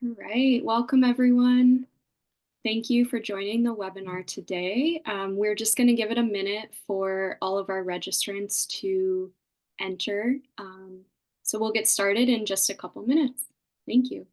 All right, welcome everyone. Thank you for joining the webinar today. We're just going to give it a minute for all of our registrants to enter. So we'll get started in just a couple minutes. Thank you.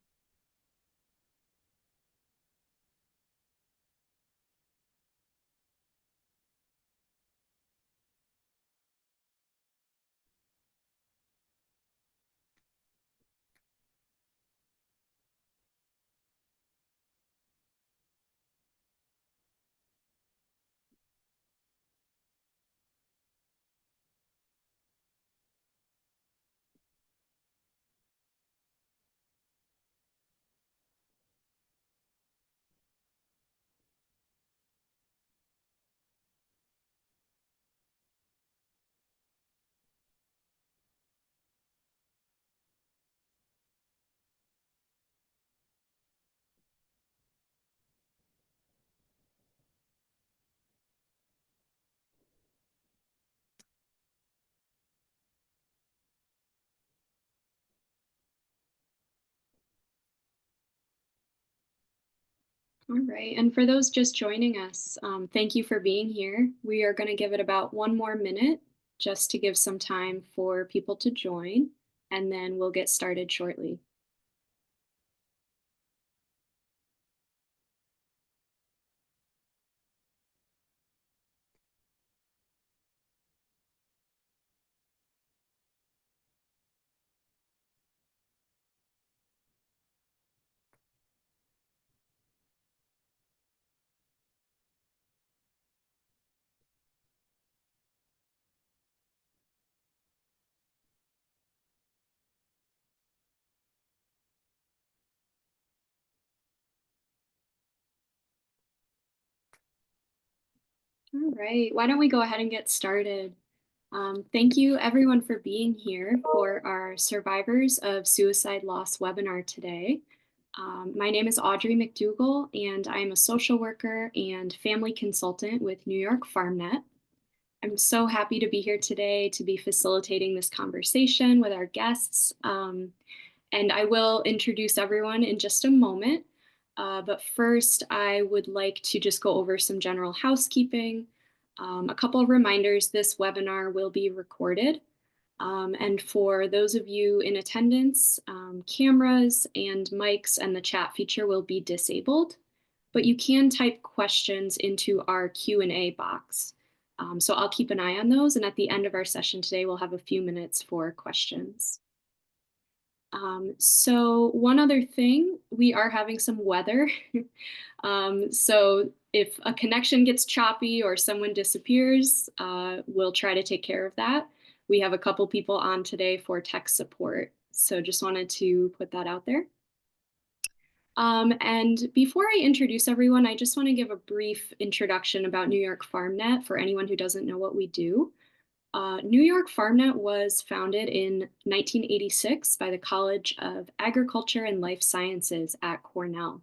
All right, and for those just joining us, thank you for being here. We are going to give it about one more minute just to give some time for people to join, and then we'll get started shortly. All right, why don't we go ahead and get started? Thank you everyone for being here for our Survivors of Suicide Loss webinar today. My name is Audrey McDougall, and I am a social worker and family consultant with New York FarmNet. I'm so happy to be here today to be facilitating this conversation with our guests. And I will introduce everyone in just a moment. But first, I would like to just go over some general housekeeping. A couple of reminders, this webinar will be recorded. And for those of you in attendance, cameras and mics and the chat feature will be disabled, but you can type questions into our Q&A box. So I'll keep an eye on those, and at the end of our session today, we'll have a few minutes for questions. So one other thing, we are having some weather. So if a connection gets choppy or someone disappears, we'll try to take care of that. We have a couple people on today for tech support. So just wanted to put that out there. And before I introduce everyone, I just want to give a brief introduction about New York FarmNet for anyone who doesn't know what we do. New York FarmNet was founded in 1986 by the College of Agriculture and Life Sciences at Cornell.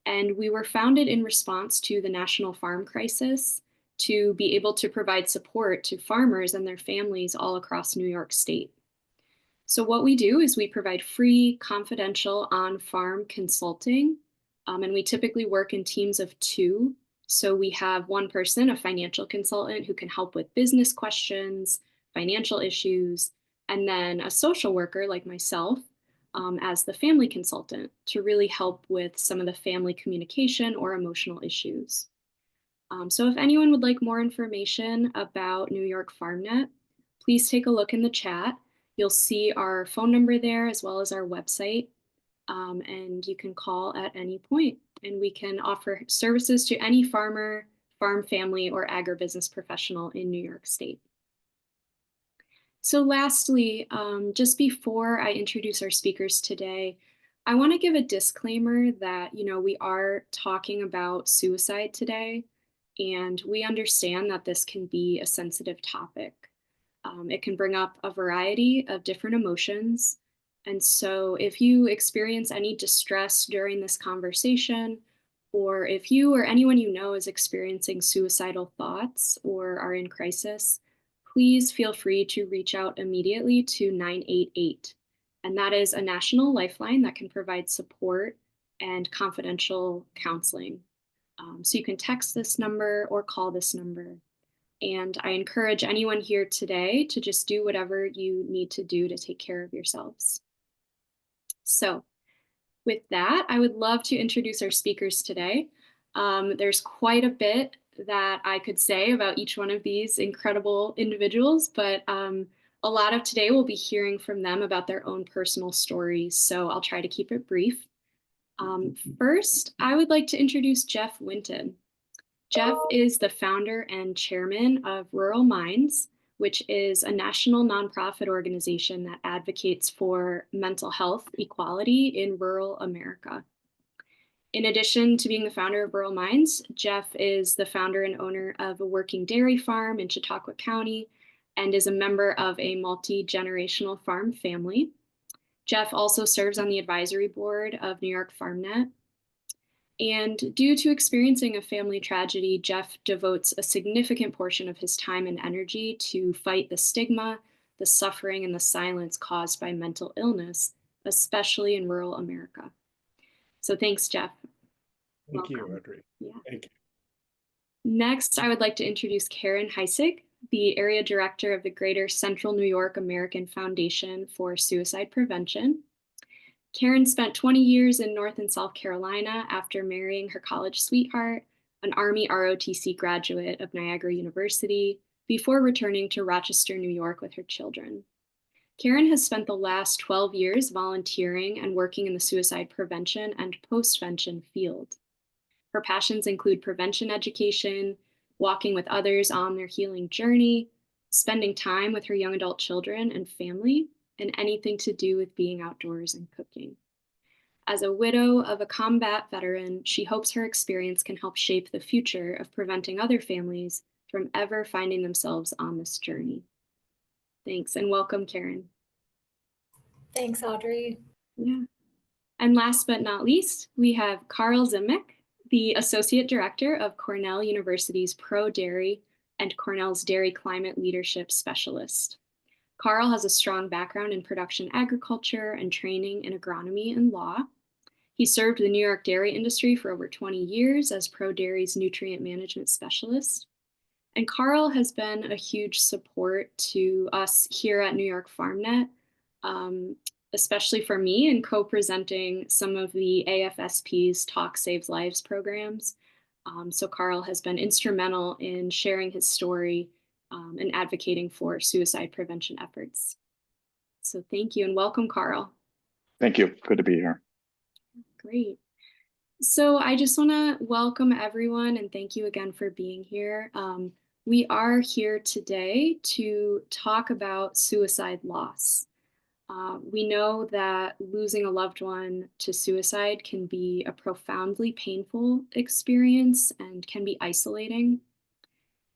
And we were founded in response to the national farm crisis to be able to provide support to farmers and their families all across New York State. So what we do is we provide free, confidential on-farm consulting, and we typically work in teams of two. So we have one person, a financial consultant, who can help with business questions, financial issues, and then a social worker like myself as the family consultant to really help with some of the family communication or emotional issues. So if anyone would like more information about New York FarmNet, please take a look in the chat. You'll see our phone number there as well as our website, and you can call at any point. And we can offer services to any farmer, farm family, or agribusiness professional in New York State. So lastly, just before I introduce our speakers today, I want to give a disclaimer that, we are talking about suicide today, and we understand that this can be a sensitive topic. It can bring up a variety of different emotions. And so if you experience any distress during this conversation, or if you or anyone you know is experiencing suicidal thoughts or are in crisis, please feel free to reach out immediately to 988. and that is a national lifeline that can provide support and confidential counseling. So you can text this number or call this number. And I encourage anyone here today to just do whatever you need to do to take care of yourselves. So, with that, I would love to introduce our speakers today. There's quite a bit that I could say about each one of these incredible individuals, but a lot of today we'll be hearing from them about their own personal stories. So I'll try to keep it brief. First, I would like to introduce Jeff Winton. Jeff is the founder and chairman of Rural Minds, which is a national nonprofit organization that advocates for mental health equality in rural America. In addition to being the founder of Rural Minds, Jeff is the founder and owner of a working dairy farm in Chautauqua County and is a member of a multi-generational farm family. Jeff also serves on the advisory board of New York FarmNet. And due to experiencing a family tragedy, Jeff devotes a significant portion of his time and energy to fight the stigma, the suffering, and the silence caused by mental illness, especially in rural America. So thanks, Jeff. Thank you, Audrey. Yeah. Thank you. Next, I would like to introduce Karen Heisig, the area director of the Greater Central New York American Foundation for Suicide Prevention. Karen spent 20 years in North and South Carolina after marrying her college sweetheart, an Army ROTC graduate of Niagara University, before returning to Rochester, New York with her children. Karen has spent the last 12 years volunteering and working in the suicide prevention and postvention field. Her passions include prevention education, walking with others on their healing journey, spending time with her young adult children and family, and anything to do with being outdoors and cooking. As a widow of a combat veteran, she hopes her experience can help shape the future of preventing other families from ever finding themselves on this journey. Thanks, and welcome, Karen. Thanks, Audrey. Yeah. And last but not least, we have Karl Czymmek, the Associate Director of Cornell University's Pro Dairy and Cornell's Dairy Climate Leadership Specialist. Karl has a strong background in production agriculture and training in agronomy and law. He served the New York dairy industry for over 20 years as Pro Dairy's nutrient management specialist. And Karl has been a huge support to us here at New York FarmNet, especially for me in co-presenting some of the AFSP's Talk Saves Lives programs. So Karl has been instrumental in sharing his story and advocating for suicide prevention efforts. So thank you and welcome, Karl. Thank you. Good to be here. Great. So I just want to welcome everyone and thank you again for being here. We are here today to talk about suicide loss. We know that losing a loved one to suicide can be a profoundly painful experience and can be isolating.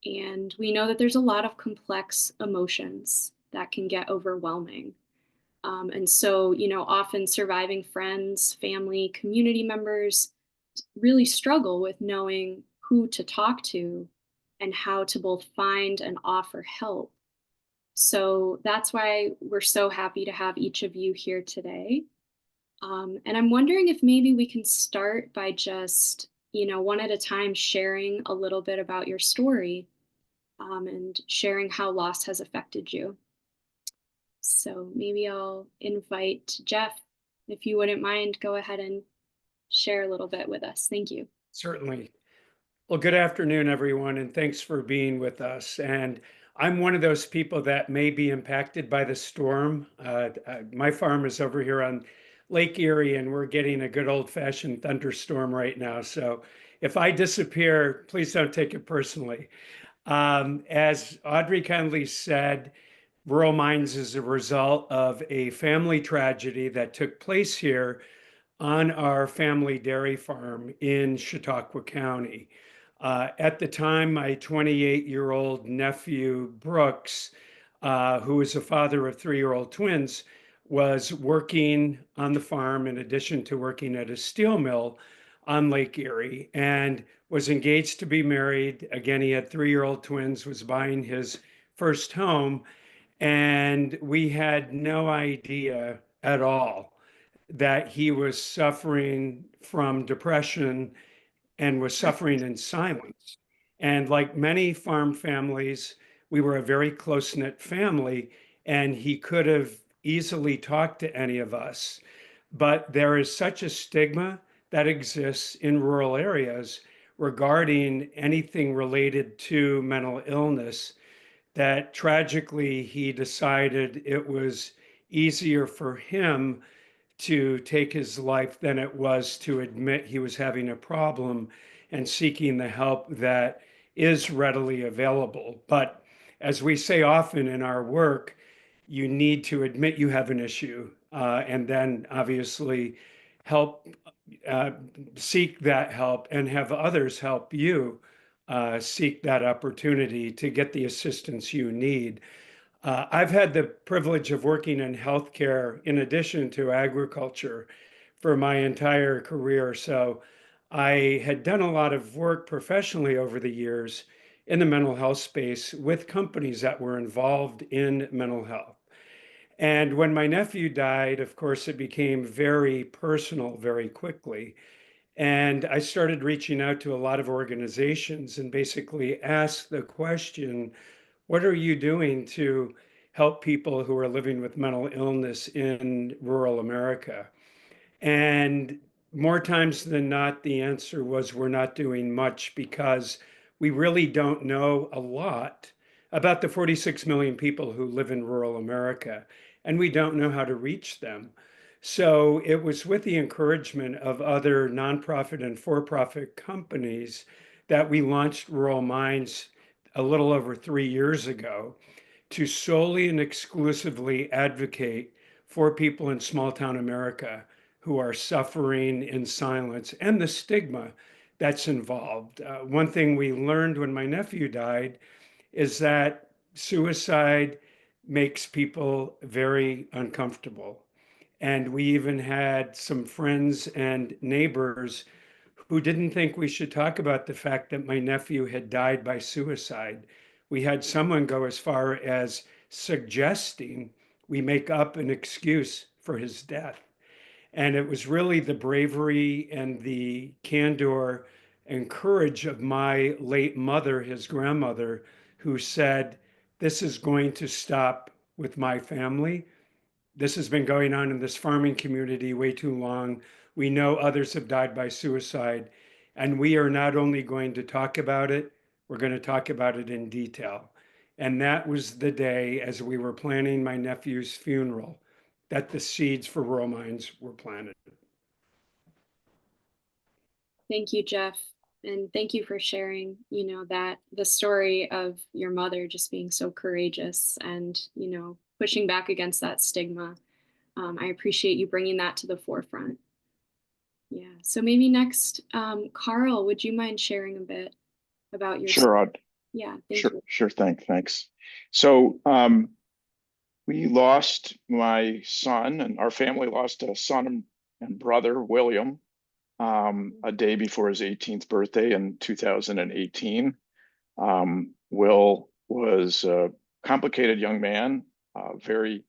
And we know that there's a lot of complex emotions that can get overwhelming. And so, often surviving friends, family, community members really struggle with knowing who to talk to and how to both find and offer help. So that's why we're so happy to have each of you here today. And I'm wondering if maybe we can start by just, one at a time sharing a little bit about your story and sharing how loss has affected you. So maybe I'll invite Jeff, if you wouldn't mind, go ahead and share a little bit with us. Thank you. Certainly. Well, good afternoon, everyone, and thanks for being with us. And I'm one of those people that may be impacted by the storm. My farm is over here on Lake Erie, and we're getting a good old-fashioned thunderstorm right now. So if I disappear, please don't take it personally. As Audrey kindly said, Rural Minds is a result of a family tragedy that took place here on our family dairy farm in Chautauqua County. At the time, my 28-year-old nephew, Brooks, who is a father of 3-year-old twins, was working on the farm in addition to working at a steel mill on Lake Erie and was engaged to be married. Again, he had 3-year-old twins, was buying his first home. And we had no idea at all that he was suffering from depression and was suffering in silence. And like many farm families, we were a very close-knit family, and he could have easily talked to any of us. But there is such a stigma that exists in rural areas regarding anything related to mental illness that tragically he decided it was easier for him to take his life than it was to admit he was having a problem and seeking the help that is readily available. But as we say often in our work, you need to admit you have an issue and then obviously help uh, seek that help and have others help you seek that opportunity to get the assistance you need. I've had the privilege of working in healthcare in addition to agriculture for my entire career. So I had done a lot of work professionally over the years in the mental health space with companies that were involved in mental health. And when my nephew died, of course, it became very personal very quickly. And I started reaching out to a lot of organizations and basically asked the question, what are you doing to help people who are living with mental illness in rural America? And more times than not, the answer was we're not doing much because we really don't know a lot about the 46 million people who live in rural America, and we don't know how to reach them. So it was with the encouragement of other nonprofit and for-profit companies that we launched Rural Minds a little over 3 years ago to solely and exclusively advocate for people in small town America who are suffering in silence and the stigma that's involved. One thing we learned when my nephew died is that suicide makes people very uncomfortable. And we even had some friends and neighbors who didn't think we should talk about the fact that my nephew had died by suicide. We had someone go as far as suggesting we make up an excuse for his death. And it was really the bravery and the candor and courage of my late mother, his grandmother, who said, this is going to stop with my family. This has been going on in this farming community way too long. We know others have died by suicide, and we are not only going to talk about it, we're going to talk about it in detail. And that was the day, as we were planning my nephew's funeral, that the seeds for Rural Minds were planted. Thank you, Jeff. And thank you for sharing, that the story of your mother just being so courageous and, pushing back against that stigma. I appreciate you bringing that to the forefront. Yeah. So maybe next, Karl, would you mind sharing a bit about your Sure, Odd. Yeah, thank Sure, you. sure thing. Thanks. So we lost my son, and our family lost a son and brother, William, a day before his 18th birthday in 2018. Will was a complicated young man, very,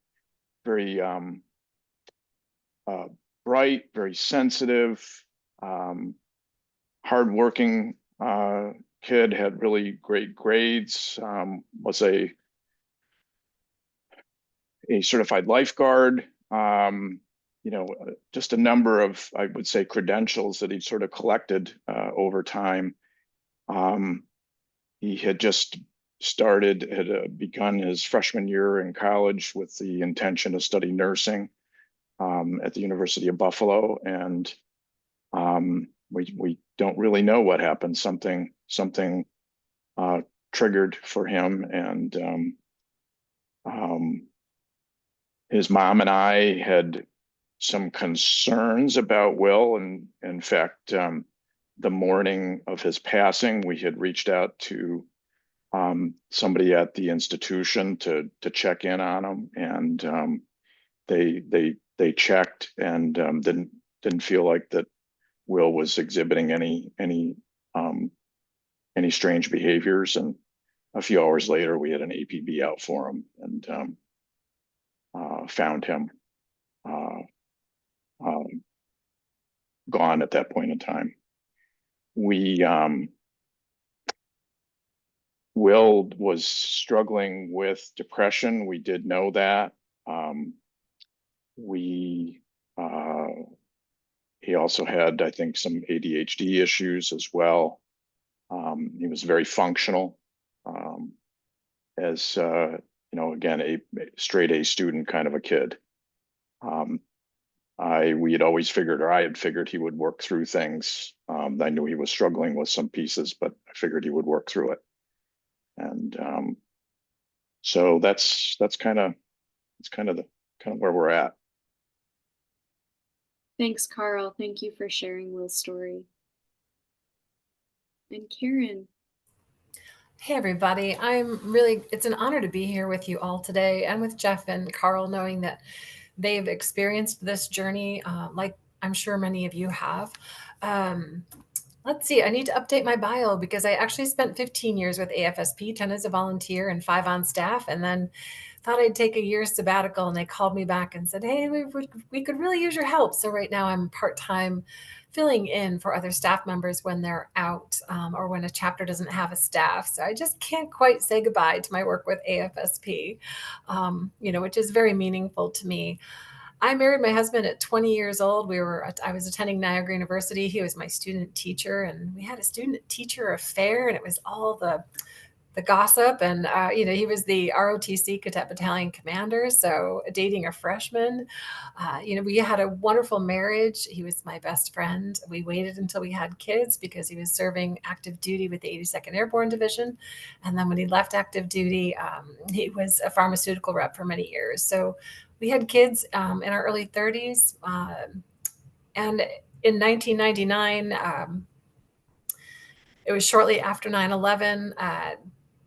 very bright, very sensitive, hardworking kid, had really great grades, was a certified lifeguard, just a number of, I would say, credentials that he'd sort of collected over time. He had just begun his freshman year in college with the intention to study nursing at the University of Buffalo, and we don't really know what happened. Something triggered for him, and his mom and I had some concerns about Will, and in fact, the morning of his passing, we had reached out to somebody at the institution to check in on him, and they checked and didn't feel like that Will was exhibiting any strange behaviors. And a few hours later, we had an APB out for him and found him. gone at that point in time. Will was struggling with depression. We did know that. He also had, I think, some ADHD issues as well. He was very functional, as again, a straight A student kind of a kid. We had always figured, or I had figured, he would work through things. I knew he was struggling with some pieces, but I figured he would work through it. And so that's kind of where we're at. Thanks, Karl. Thank you for sharing Will's story. And Karen. Hey, everybody. It's an honor to be here with you all today and with Jeff and Karl, knowing that they've experienced this journey like I'm sure many of you have. Let's see, I need to update my bio because I actually spent 15 years with AFSP, 10 as a volunteer and 5 on staff, and then thought I'd take a year sabbatical, and they called me back and said, hey, we could really use your help. So right now I'm part-time filling in for other staff members when they're out or when a chapter doesn't have a staff. So I just can't quite say goodbye to my work with AFSP, which is very meaningful to me. I married my husband at 20 years old. I was attending Niagara University. He was my student teacher, and we had a student teacher affair, and it was all the gossip. And, he was the ROTC Cadet Battalion commander. So dating a freshman, we had a wonderful marriage. He was my best friend. We waited until we had kids because he was serving active duty with the 82nd Airborne Division. And then when he left active duty, he was a pharmaceutical rep for many years. So we had kids in our early 30s. And in 1999, it was shortly after 9/11.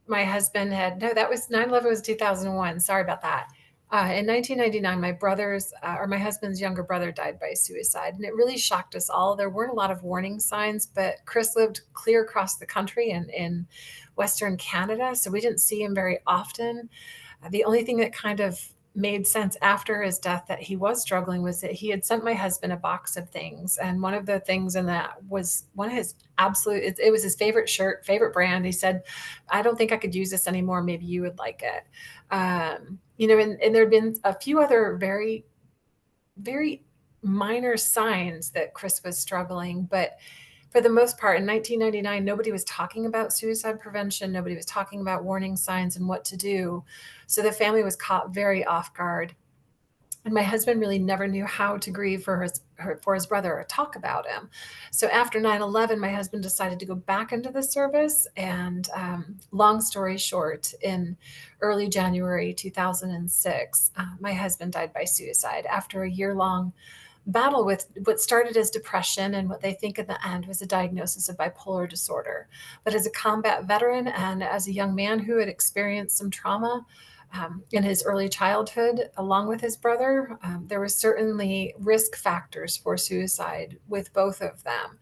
My husband that was 9/11 was 2001. Sorry about that. In 1999, my husband's younger brother died by suicide, and it really shocked us all. There weren't a lot of warning signs, but Chris lived clear across the country and in Western Canada, so we didn't see him very often. The only thing that kind of made sense after his death that he was struggling was that he had sent my husband a box of things. And one of the things in that was one of his it was his favorite shirt, favorite brand. He said, I don't think I could use this anymore. Maybe you would like it. And there'd been a few other very, very minor signs that Chris was struggling, but for the most part, in 1999, nobody was talking about suicide prevention. Nobody was talking about warning signs and what to do. So the family was caught very off guard. And my husband really never knew how to grieve for his brother or talk about him. So after 9/11, my husband decided to go back into the service. And long story short, in early January 2006, my husband died by suicide after a year-long battle with what started as depression and what they think in the end was a diagnosis of bipolar disorder. But as a combat veteran and as a young man who had experienced some trauma in his early childhood, along with his brother, there were certainly risk factors for suicide with both of them.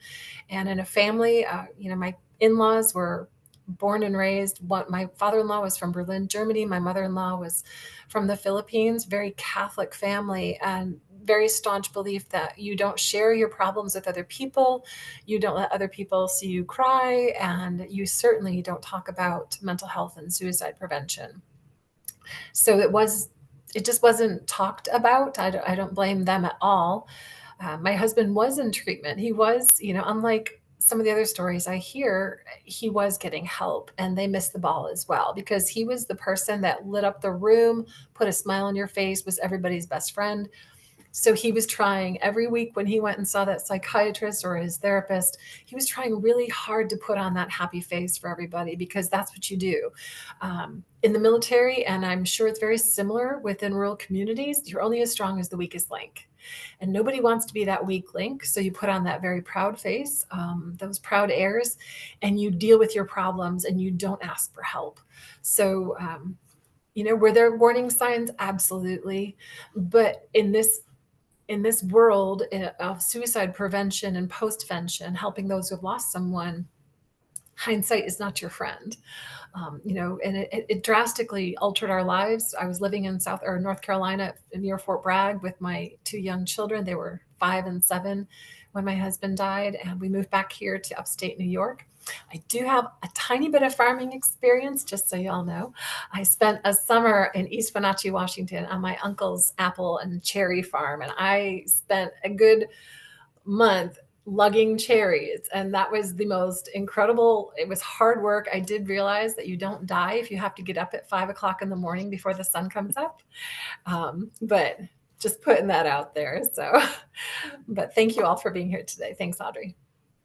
And in a family, my in-laws were born and raised. My father-in-law was from Berlin, Germany. My mother-in-law was from the Philippines, very Catholic family, and very staunch belief that you don't share your problems with other people, you don't let other people see you cry, and you certainly don't talk about mental health and suicide prevention. So it just wasn't talked about. I don't blame them at all. My husband was in treatment. He was, unlike some of the other stories I hear, he was getting help, and they missed the ball as well because he was the person that lit up the room, put a smile on your face, was everybody's best friend. So he was trying every week when he went and saw that psychiatrist or his therapist, he was trying really hard to put on that happy face for everybody because that's what you do. In the military, and I'm sure it's very similar within rural communities, you're only as strong as the weakest link. And nobody wants to be that weak link. So you put on that very proud face, those proud airs, and you deal with your problems and you don't ask for help. So, were there warning signs? Absolutely. But in this world of suicide prevention and postvention, helping those who've lost someone, hindsight is not your friend. And it drastically altered our lives. I was living in North Carolina near Fort Bragg with my two young children. They were 5 and 7 when my husband died, and we moved back here to upstate New York. I do have a tiny bit of farming experience, just so y'all know. I spent a summer in East Wenatchee, Washington on my uncle's apple and cherry farm, and I spent a good month lugging cherries, and that was the most incredible. It was hard work. I did realize that you don't die if you have to get up at 5 o'clock in the morning before the sun comes up, but just putting that out there. So but thank you all for being here today. Thanks, Audrey.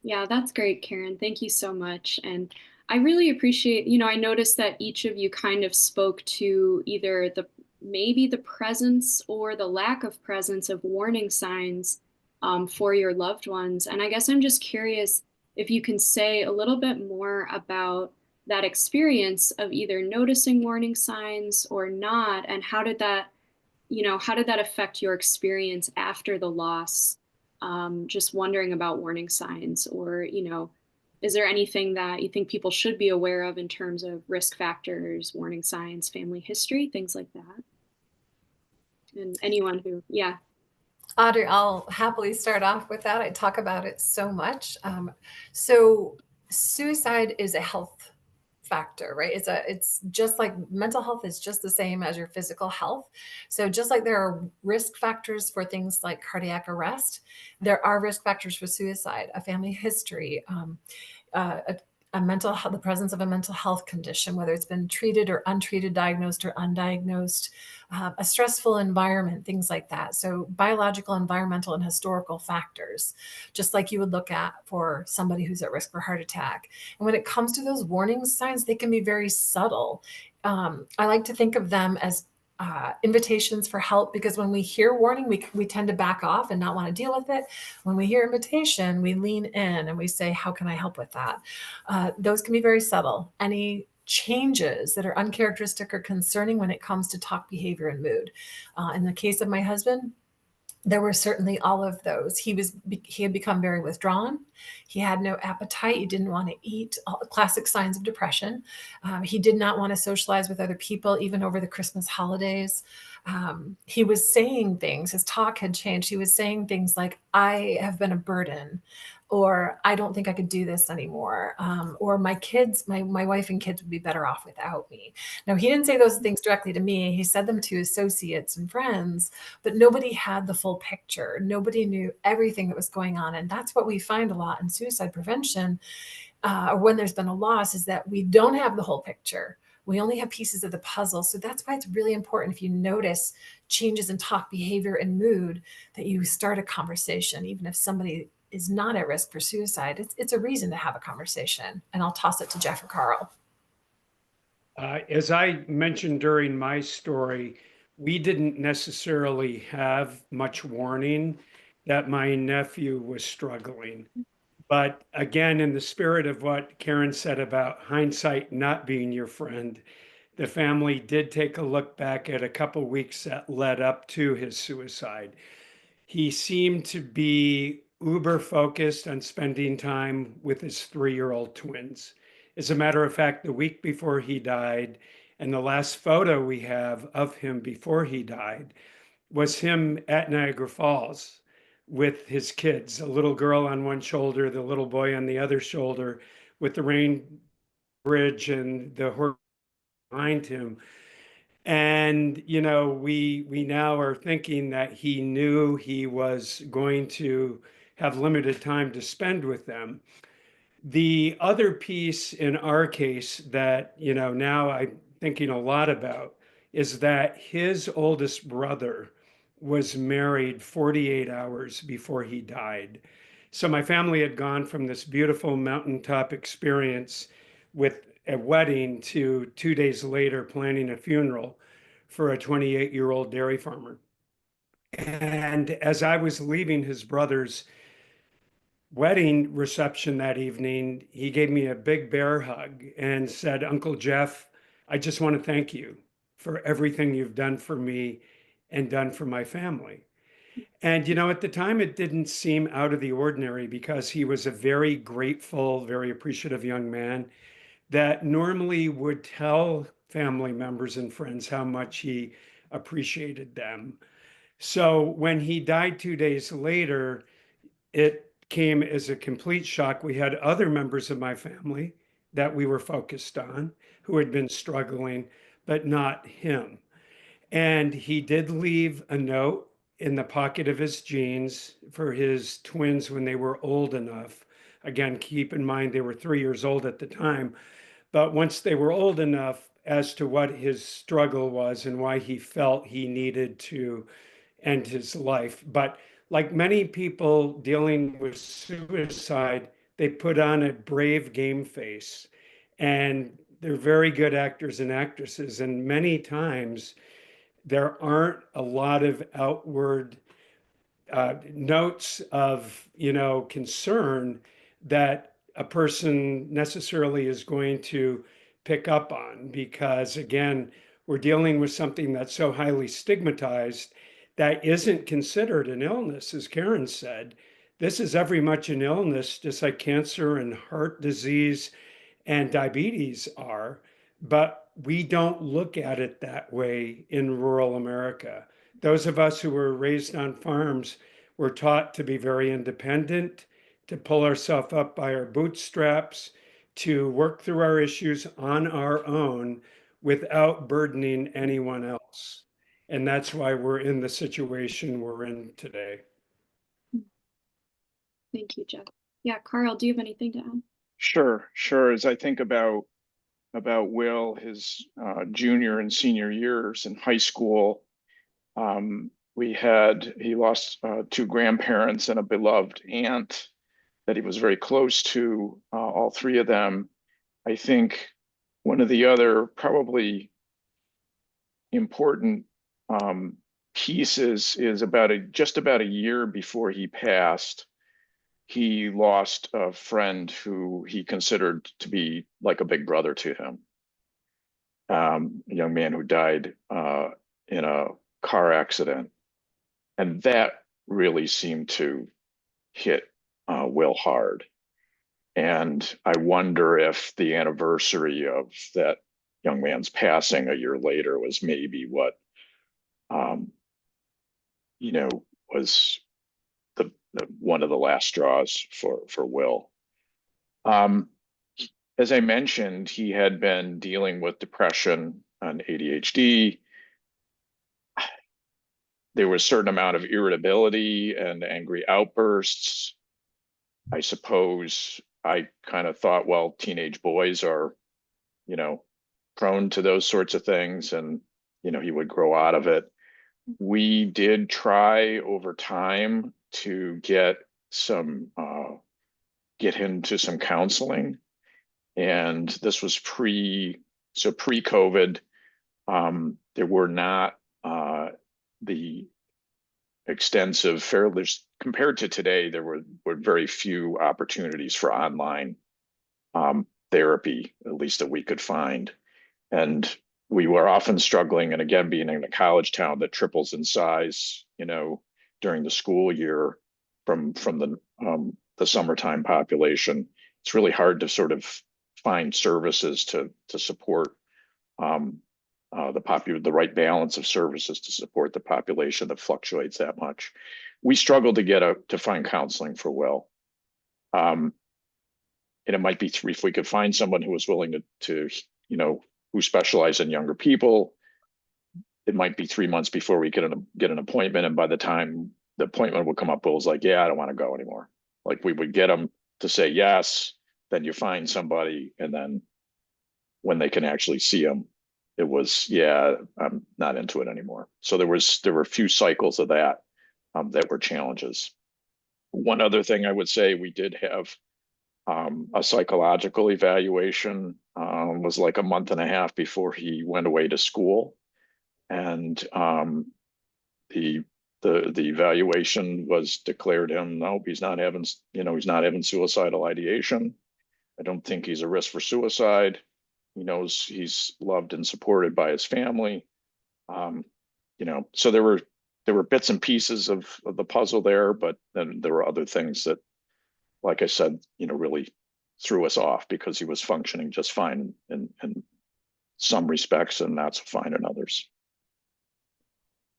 Yeah, that's great, Karen. Thank you so much. And I really appreciate, I noticed that each of you kind of spoke to either maybe the presence or the lack of presence of warning signs for your loved ones. And I guess I'm just curious if you can say a little bit more about that experience of either noticing warning signs or not, and how did that affect your experience after the loss? Just wondering about warning signs, or, is there anything that you think people should be aware of in terms of risk factors, warning signs, family history, things like that? And anyone who, yeah. Audrey, I'll happily start off with that. I talk about it so much. So suicide is a health factor, right? It's just like mental health is just the same as your physical health. So just like there are risk factors for things like cardiac arrest, there are risk factors for suicide, a family history, a mental health, the presence of a mental health condition, whether it's been treated or untreated, diagnosed or undiagnosed, a stressful environment, things like that. So biological, environmental, and historical factors, just like you would look at for somebody who's at risk for heart attack. And when it comes to those warning signs, they can be very subtle. I like to think of them as invitations for help, because when we hear warning, we tend to back off and not want to deal with it. When we hear invitation, we lean in and we say, how can I help with that? Those can be very subtle. Any changes that are uncharacteristic or concerning when it comes to talk behavior and mood. In the case of my husband, there were certainly all of those. He had become very withdrawn. He had no appetite. He didn't want to eat, all the classic signs of depression. He did not want to socialize with other people, even over the Christmas holidays. He was saying things, his talk had changed. He was saying things like, I have been a burden, or I don't think I could do this anymore. Or my kids, my wife and kids would be better off without me. Now, he didn't say those things directly to me. He said them to associates and friends, but nobody had the full picture. Nobody knew everything that was going on. And that's what we find a lot in suicide prevention, or when there's been a loss, is that we don't have the whole picture. We only have pieces of the puzzle. So that's why it's really important, if you notice changes in talk behavior and mood, that you start a conversation, even if somebody is not at risk for suicide. It's a reason to have a conversation. And I'll toss it to Jeff or Karl. As I mentioned during my story, we didn't necessarily have much warning that my nephew was struggling. But again, in the spirit of what Karen said about hindsight not being your friend, the family did take a look back at a couple weeks that led up to his suicide. He seemed to be uber focused on spending time with his 3-year-old twins. As a matter of fact, the week before he died, and the last photo we have of him before he died, was him at Niagara Falls with his kids, a little girl on one shoulder, the little boy on the other shoulder, with the rain bridge and the horse behind him. And, we now are thinking that he knew he was going to have limited time to spend with them. The other piece in our case that, now I'm thinking a lot about is that his oldest brother was married 48 hours before he died. So my family had gone from this beautiful mountaintop experience with a wedding to 2 days later planning a funeral for a 28-year-old dairy farmer. And as I was leaving his brother's wedding reception that evening, he gave me a big bear hug and said, Uncle Jeff, I just want to thank you for everything you've done for me and done for my family. And, at the time, it didn't seem out of the ordinary because he was a very grateful, very appreciative young man that normally would tell family members and friends how much he appreciated them. So when he died 2 days later, it came as a complete shock. We had other members of my family that we were focused on who had been struggling, but not him. And he did leave a note in the pocket of his jeans for his twins when they were old enough. Again, keep in mind they were 3 years old at the time. But once they were old enough, as to what his struggle was and why he felt he needed to end his life. But like many people dealing with suicide, they put on a brave game face. And they're very good actors and actresses. And many times there aren't a lot of outward notes of, concern that a person necessarily is going to pick up on, because again, we're dealing with something that's so highly stigmatized that isn't considered an illness. As Karen said, this is very much an illness, just like cancer and heart disease and diabetes are, but we don't look at it that way in rural America. Those of us who were raised on farms were taught to be very independent, to pull ourselves up by our bootstraps, to work through our issues on our own without burdening anyone else. And that's why we're in the situation we're in today. Thank you, Jeff. Yeah, Karl, do you have anything to add? Sure. As I think about Will, his junior and senior years in high school, he lost two grandparents and a beloved aunt that he was very close to, all three of them. I think one of the other probably important pieces is just about a year before he passed, he lost a friend who he considered to be like a big brother to him. A young man who died in a car accident. And that really seemed to hit Will hard. And I wonder if the anniversary of that young man's passing a year later was maybe what, was the one of the last straws for Will. As I mentioned, he had been dealing with depression and ADHD. There was a certain amount of irritability and angry outbursts. I suppose I kind of thought, well, teenage boys are, prone to those sorts of things, and, he would grow out of it. We did try over time to get him to some counseling. And this was pre-COVID. There were not the extensive, compared to today, there were very few opportunities for online therapy, at least that we could find. And we were often struggling, and again, being in a college town that triples in size, during the school year from the summertime population, it's really hard to sort of find services to support the right balance of services to support the population that fluctuates that much. We struggled to find counseling for Will. And it might be if we could find someone who was willing to who specialized in younger people, it might be 3 months before we get an appointment. And by the time the appointment would come up, Will's like, yeah, I don't want to go anymore. Like, we would get them to say yes, then you find somebody, and then when they can actually see them, it was, yeah, I'm not into it anymore. So there were a few cycles of that that were challenges. One other thing I would say, we did have a psychological evaluation, was like a month and a half before he went away to school. And the evaluation was declared him, nope, he's not having suicidal ideation. I don't think he's a risk for suicide. He knows he's loved and supported by his family. So there were there were bits and pieces of the puzzle there, but then there were other things that, like I said, really threw us off because he was functioning just fine in some respects and not so fine in others.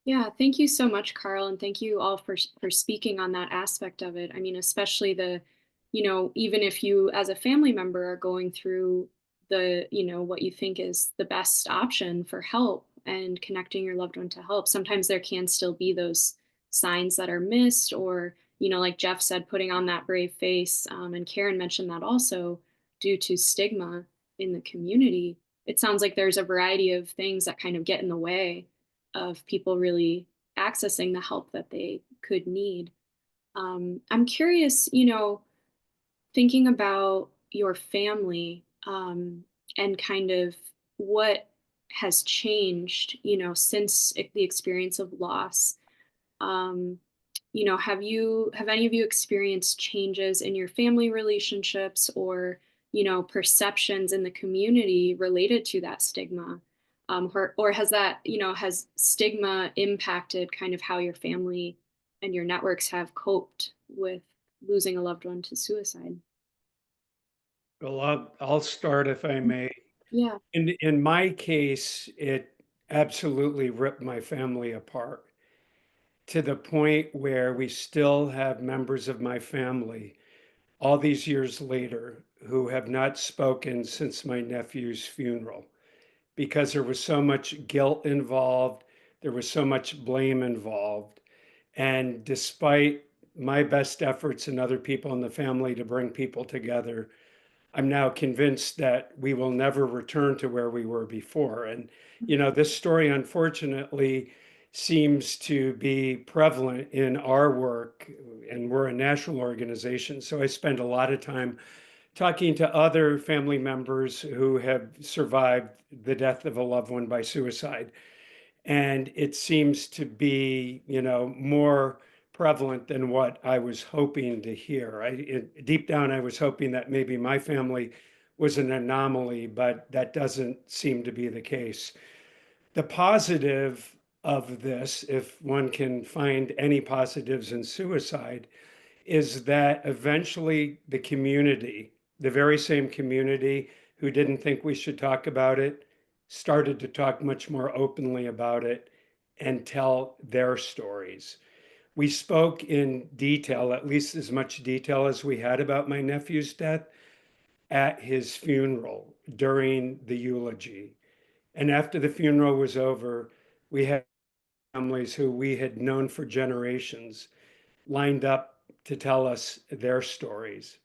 Yeah, thank you so much, Karl, and thank you all for speaking on that aspect of it. I mean, especially even if you as a family member are going through what you think is the best option for help and connecting your loved one to help, sometimes there can still be those signs that are missed, or, like Jeff said, putting on that brave face, and Karen mentioned that also, due to stigma in the community. It sounds like there's a variety of things that kind of get in the way of people really accessing the help that they could need. I'm curious, thinking about your family, and kind of what has changed, since the experience of loss. Um, have any of you experienced changes in your family relationships, or, perceptions in the community related to that stigma? Or has stigma impacted kind of how your family and your networks have coped with losing a loved one to suicide? Well, I'll start if I may. Yeah. In my case, it absolutely ripped my family apart to the point where we still have members of my family all these years later who have not spoken since my nephew's funeral because there was so much guilt involved, there was so much blame involved. And despite my best efforts and other people in the family to bring people together, I'm now convinced that we will never return to where we were before. And, this story, unfortunately, seems to be prevalent in our work, and we're a national organization. So I spend a lot of time talking to other family members who have survived the death of a loved one by suicide. And it seems to be, more prevalent than what I was hoping to hear. Deep down, I was hoping that maybe my family was an anomaly, but that doesn't seem to be the case. The positive of this, if one can find any positives in suicide, is that eventually the community, the very same community who didn't think we should talk about it, started to talk much more openly about it and tell their stories. We spoke in detail, at least as much detail as we had about my nephew's death, at his funeral during the eulogy. And after the funeral was over, we had families who we had known for generations lined up to tell us their stories.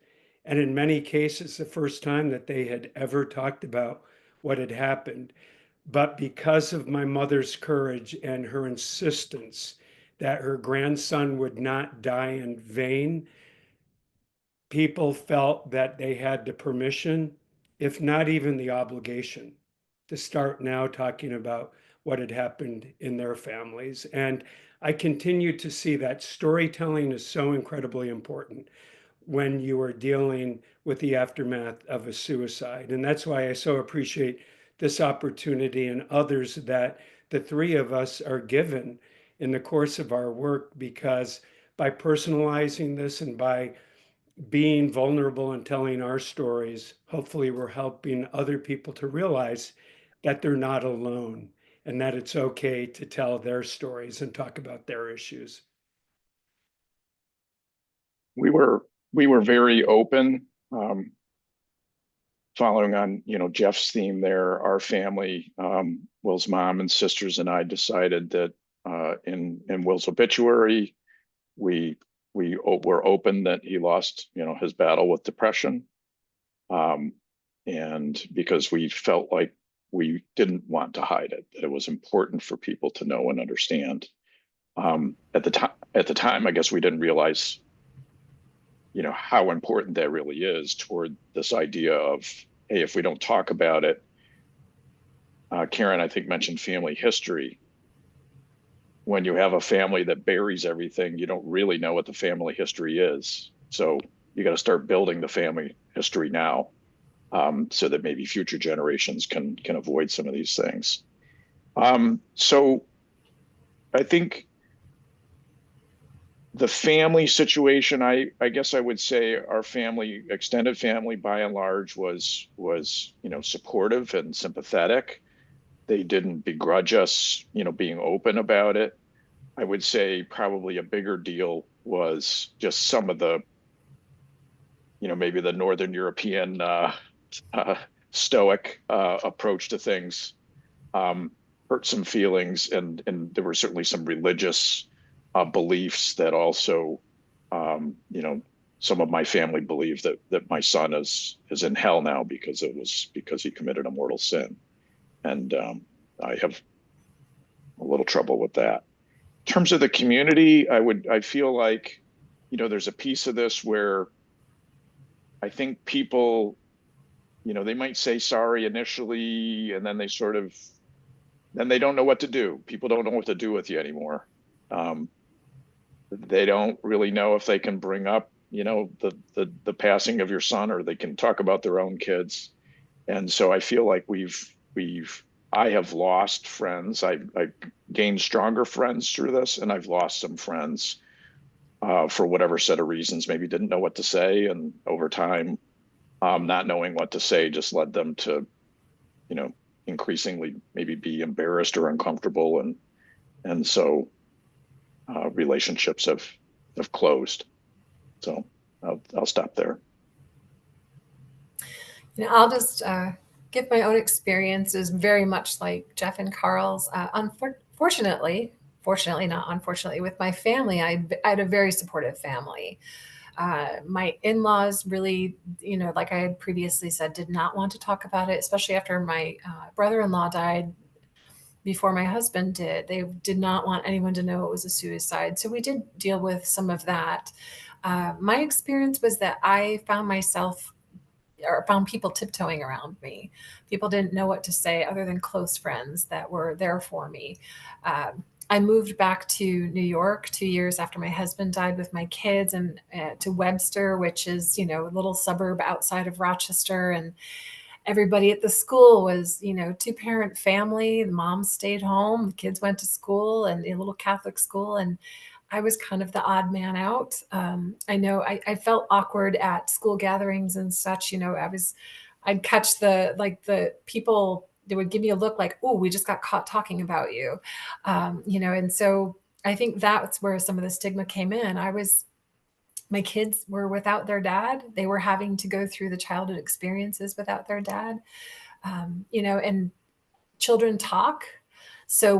And in many cases, the first time that they had ever talked about what had happened. But because of my mother's courage and her insistence that her grandson would not die in vain, people felt that they had the permission, if not even the obligation, to start now talking about what had happened in their families. And I continue to see that storytelling is so incredibly important when you are dealing with the aftermath of a suicide. And that's why I so appreciate this opportunity and others that the three of us are given in the course of our work, because by personalizing this and by being vulnerable and telling our stories, hopefully we're helping other people to realize that they're not alone and that it's okay to tell their stories and talk about their issues. We were very open. Following on, Jeff's theme there, our family, Will's mom and sisters and I decided that in Will's obituary, we were open that he lost, his battle with depression, and because we felt like we didn't want to hide it, that it was important for people to know and understand. At the time, I guess we didn't realize, how important that really is toward this idea of, hey, if we don't talk about it, Karen, I think, mentioned family history. When you have a family that buries everything, you don't really know what the family history is. So you got to start building the family history now, so that maybe future generations can avoid some of these things. So I think The family situation, I guess I would say our family, extended family by and large was, supportive and sympathetic. They didn't begrudge us, being open about it. I would say probably a bigger deal was just some of the, maybe the Northern European uh, stoic approach to things hurt some feelings, and there were certainly some religious beliefs that also, some of my family believe that my son is in hell now because he committed a mortal sin, and I have a little trouble with that. In terms of the community, I feel like, there's a piece of this where I think people, they might say sorry initially, and then then they don't know what to do. People don't know what to do with you anymore. They don't really know if they can bring up, the passing of your son, or they can talk about their own kids. And so I feel like I have lost friends. I've gained stronger friends through this, and I've lost some friends for whatever set of reasons, maybe didn't know what to say. And over time, not knowing what to say just led them to, increasingly maybe be embarrassed or uncomfortable. And so relationships have closed. So I'll stop there. I'll just give my own experiences very much like Jeff and Karl's. Unfortunately, fortunately, not unfortunately, with my family, I had a very supportive family. My in-laws really, like I had previously said, did not want to talk about it, especially after my brother-in-law died before my husband did. They did not want anyone to know it was a suicide. So we did deal with some of that. My experience was that I found myself or found people tiptoeing around me. People didn't know what to say other than close friends that were there for me. I moved back to New York 2 years after my husband died with my kids, and to Webster, which is, a little suburb outside of Rochester. And everybody at the school was, two-parent family. The mom stayed home, the kids went to school, and a little Catholic school. And I was kind of the odd man out. I know I felt awkward at school gatherings and such. I'd catch the people that would give me a look like, oh, we just got caught talking about you. And so I think that's where some of the stigma came in. My kids were without their dad. They were having to go through the childhood experiences without their dad. And children talk. So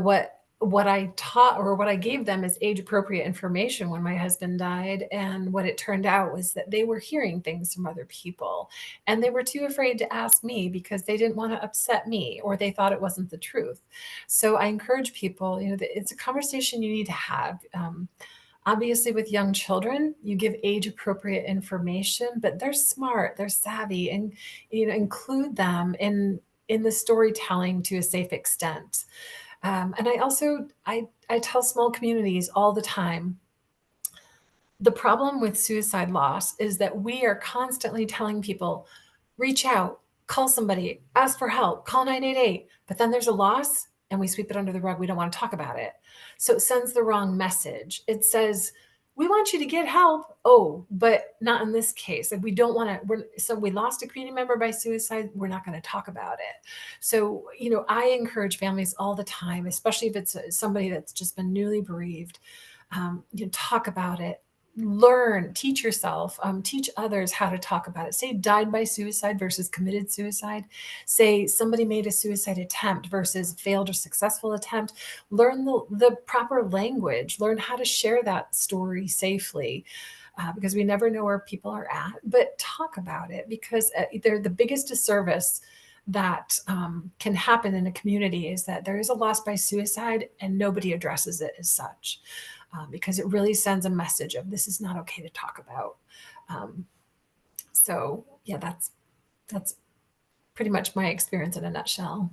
what I taught or what I gave them is age appropriate information when my husband died. And what it turned out was that they were hearing things from other people, and they were too afraid to ask me because they didn't want to upset me, or they thought it wasn't the truth. So I encourage people, that it's a conversation you need to have. Obviously, with young children, you give age appropriate information, but they're smart, they're savvy, and include them in the storytelling to a safe extent. And I tell small communities all the time, the problem with suicide loss is that we are constantly telling people, reach out, call somebody, ask for help, call 988. But then there's a loss and we sweep it under the rug. We don't want to talk about it. So it sends the wrong message. It says, we want you to get help. Oh, but not in this case. If we don't want to, so we lost a community member by suicide, we're not going to talk about it. So, I encourage families all the time, especially if it's somebody that's just been newly bereaved, talk about it. Learn, teach yourself, teach others how to talk about it. Say died by suicide versus committed suicide. Say somebody made a suicide attempt versus failed or successful attempt. Learn the proper language. Learn how to share that story safely. Because we never know where people are at, but talk about it, because they're the biggest disservice that can happen in a community is that there is a loss by suicide and nobody addresses it as such. Because it really sends a message of this is not okay to talk about. So yeah, that's pretty much my experience in a nutshell.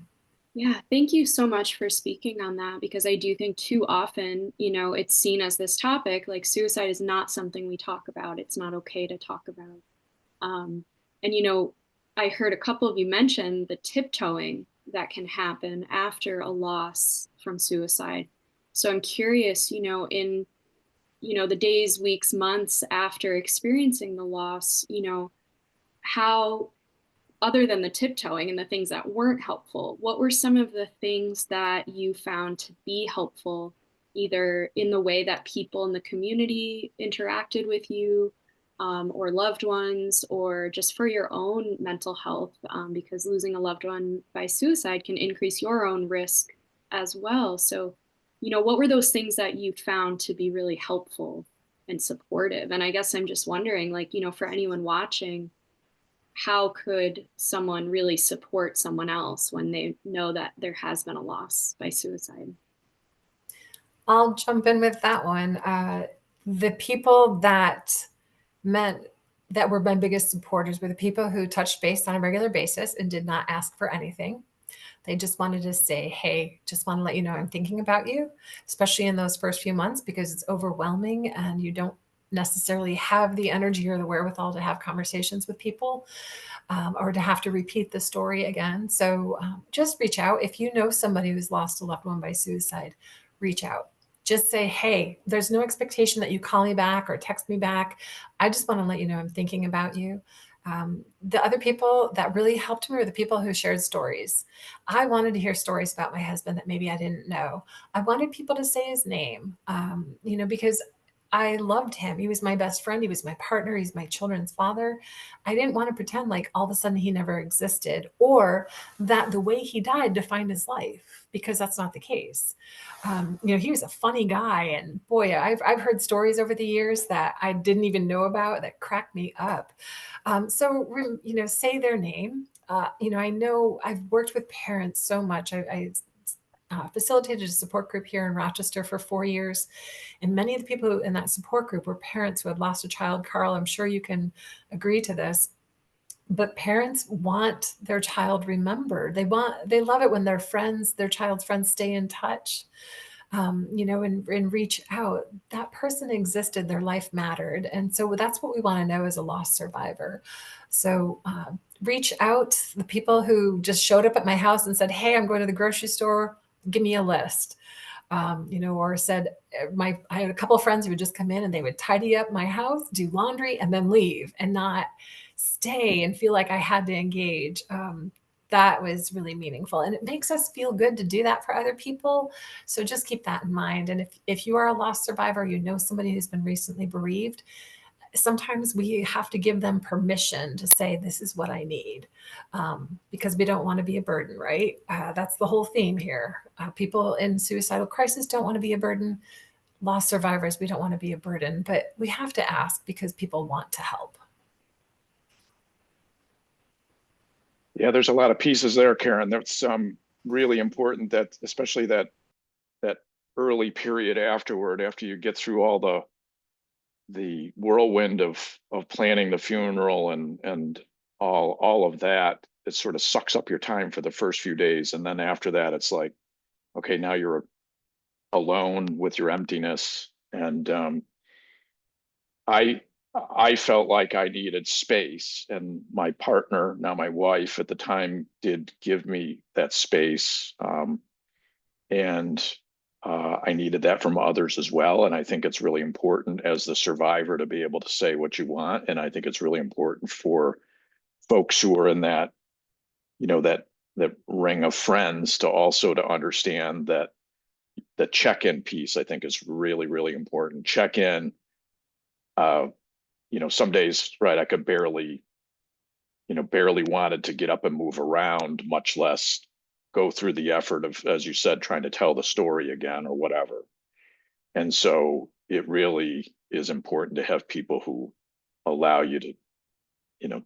Yeah, thank you so much for speaking on that, because I do think too often, it's seen as this topic, like suicide is not something we talk about. It's not okay to talk about. And I heard a couple of you mention the tiptoeing that can happen after a loss from suicide. So I'm curious, in the days, weeks, months after experiencing the loss, how, other than the tiptoeing and the things that weren't helpful, what were some of the things that you found to be helpful, either in the way that people in the community interacted with you, or loved ones, or just for your own mental health, because losing a loved one by suicide can increase your own risk as well. So, what were those things that you found to be really helpful and supportive? And I guess I'm just wondering, like, for anyone watching, how could someone really support someone else when they know that there has been a loss by suicide? I'll jump in with that one. The people that were my biggest supporters were the people who touched base on a regular basis and did not ask for anything. They just wanted to say, hey, just want to let you know I'm thinking about you, especially in those first few months, because it's overwhelming and you don't necessarily have the energy or the wherewithal to have conversations with people, or to have to repeat the story again. So just reach out. If you know somebody who's lost a loved one by suicide, reach out. Just say, hey, there's no expectation that you call me back or text me back. I just want to let you know I'm thinking about you. The other people that really helped me were the people who shared stories. I wanted to hear stories about my husband that maybe I didn't know. I wanted people to say his name, because I loved him. He was my best friend. He was my partner. He's my children's father. I didn't want to pretend like all of a sudden he never existed, or that the way he died defined his life, because that's not the case. He was a funny guy, and boy, I've heard stories over the years that I didn't even know about that cracked me up. Say their name. I know I've worked with parents so much. I facilitated a support group here in Rochester for 4 years. And many of the people in that support group were parents who had lost a child. Karl, I'm sure you can agree to this. But parents want their child remembered. They love it when their child's friends stay in touch, and reach out. That person existed, their life mattered. And so that's what we want to know as a lost survivor. So reach out. The people who just showed up at my house and said, hey, I'm going to the grocery store, give me a list. Or said, I had a couple of friends who would just come in and they would tidy up my house, do laundry, and then leave and not stay and feel like I had to engage. That was really meaningful. And it makes us feel good to do that for other people. So just keep that in mind. And if you are a lost survivor, somebody who's been recently bereaved, sometimes we have to give them permission to say, this is what I need, because we don't want to be a burden, right? That's the whole theme here. People in suicidal crisis don't want to be a burden. Lost survivors, we don't want to be a burden, but we have to ask because people want to help. Yeah, there's a lot of pieces there, Karen. That's really important, that especially that early period afterward, after you get through all the whirlwind of planning the funeral and all of that. It sort of sucks up your time for the first few days, and then after that, it's like, okay, now you're alone with your emptiness. And I felt like I needed space, and my partner, now my wife at the time, did give me that space. And I needed that from others as well. And I think it's really important as the survivor to be able to say what you want. And I think it's really important for folks who are in that, that ring of friends to also to understand that the check-in piece, I think, is really, really important. Check in. Some days, right, I could barely wanted to get up and move around, much less go through the effort of, as you said, trying to tell the story again or whatever. And so it really is important to have people who allow you to,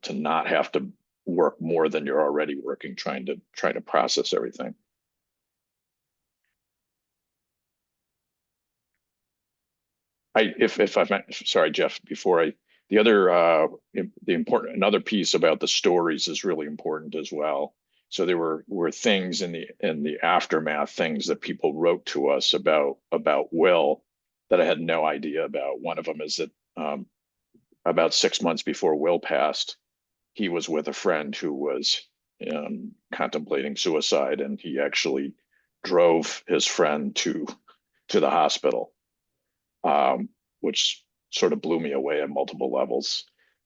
to not have to work more than you're already working, trying to process everything. Sorry, Jeff, another piece about the stories is really important as well. So there were things in the aftermath, things that people wrote to us about Will that I had no idea about. One of them is that about 6 months before Will passed, he was with a friend who was contemplating suicide, and he actually drove his friend to the hospital. which sort of blew me away on multiple levels.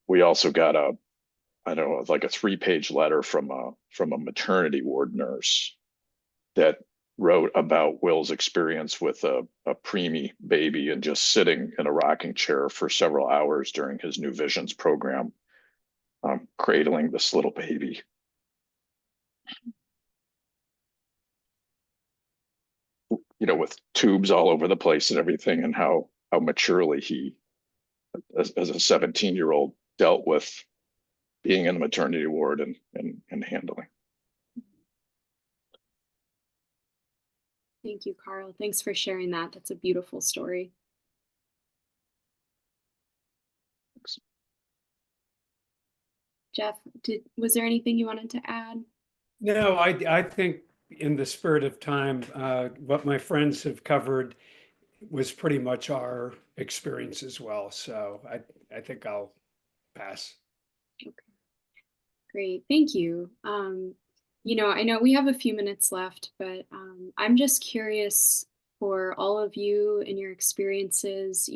We also got I don't know, like a 3-page letter from a maternity ward nurse that wrote about Will's experience with a preemie baby and just sitting in a rocking chair for several hours during his New Visions program, cradling this little baby. You know, with tubes all over the place and everything, and how maturely he, as a 17-year-old, dealt with being in the maternity ward and handling. Thank you, Karl. Thanks for sharing that. That's a beautiful story. Thanks. Jeff, was there anything you wanted to add? No, I think in the spirit of time, what my friends have covered was pretty much our experience as well. So I think I'll pass. Okay, great. Thank you. I know we have a few minutes left, but I'm just curious for all of you and your experiences,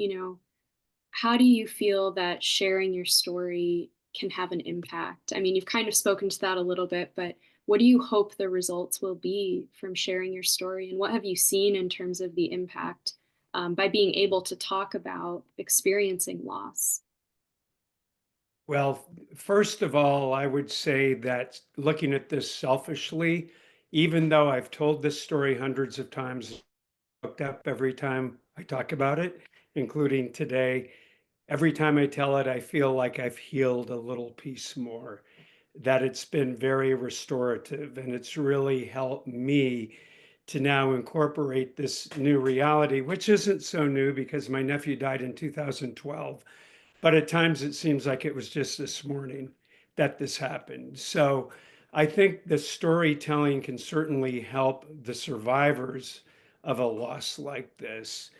how do you feel that sharing your story can have an impact? I mean, you've kind of spoken to that a little bit, but what do you hope the results will be from sharing your story? And what have you seen in terms of the impact by being able to talk about experiencing loss? Well, first of all, I would say that looking at this selfishly, even though I've told this story hundreds of times, looked up every time I talk about it, including today, every time I tell it, I feel like I've healed a little piece more, that it's been very restorative, and it's really helped me to now incorporate this new reality, which isn't so new because my nephew died in 2012. But at times it seems like it was just this morning that this happened. So I think the storytelling can certainly help the survivors of a loss like this.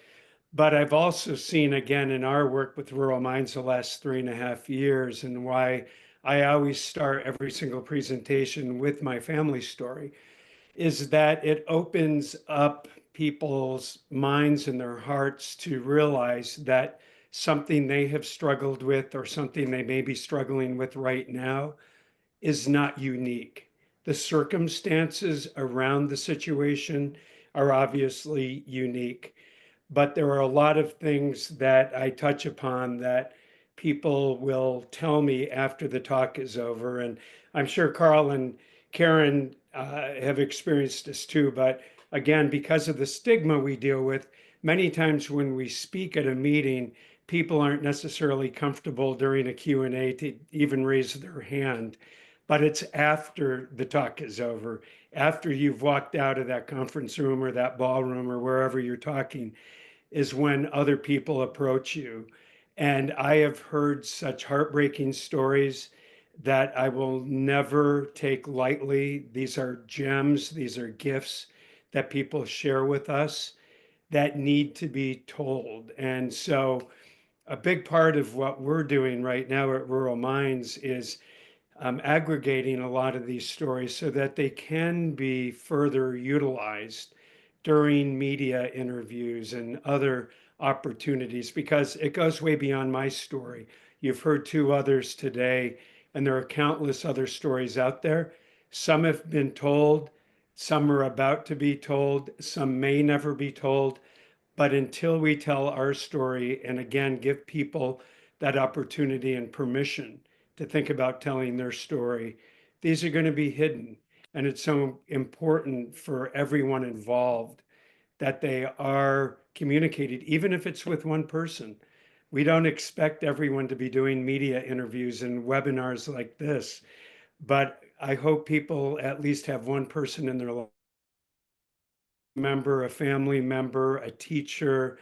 But I've also seen, again, in our work with Rural Minds the last 3.5 years, and why I always start every single presentation with my family story, is that it opens up people's minds and their hearts to realize that something they have struggled with or something they may be struggling with right now is not unique. The circumstances around the situation are obviously unique, but there are a lot of things that I touch upon that people will tell me after the talk is over. And I'm sure Karl and Karen have experienced this too. But again, because of the stigma we deal with, many times when we speak at a meeting, people aren't necessarily comfortable during a Q&A to even raise their hand. But it's after the talk is over, after you've walked out of that conference room or that ballroom or wherever you're talking, is when other people approach you. And I have heard such heartbreaking stories that I will never take lightly. These are gems, these are gifts that people share with us that need to be told. And so a big part of what we're doing right now at Rural Minds is aggregating a lot of these stories so that they can be further utilized during media interviews and other opportunities, because it goes way beyond my story. You've heard two others today, and there are countless other stories out there. Some have been told, some are about to be told, some may never be told. But until we tell our story, and again, give people that opportunity and permission to think about telling their story, these are going to be hidden. And it's so important for everyone involved that they are communicated, even if it's with one person. We don't expect everyone to be doing media interviews and webinars like this, but I hope people at least have one person in their life, member, a family member, a teacher,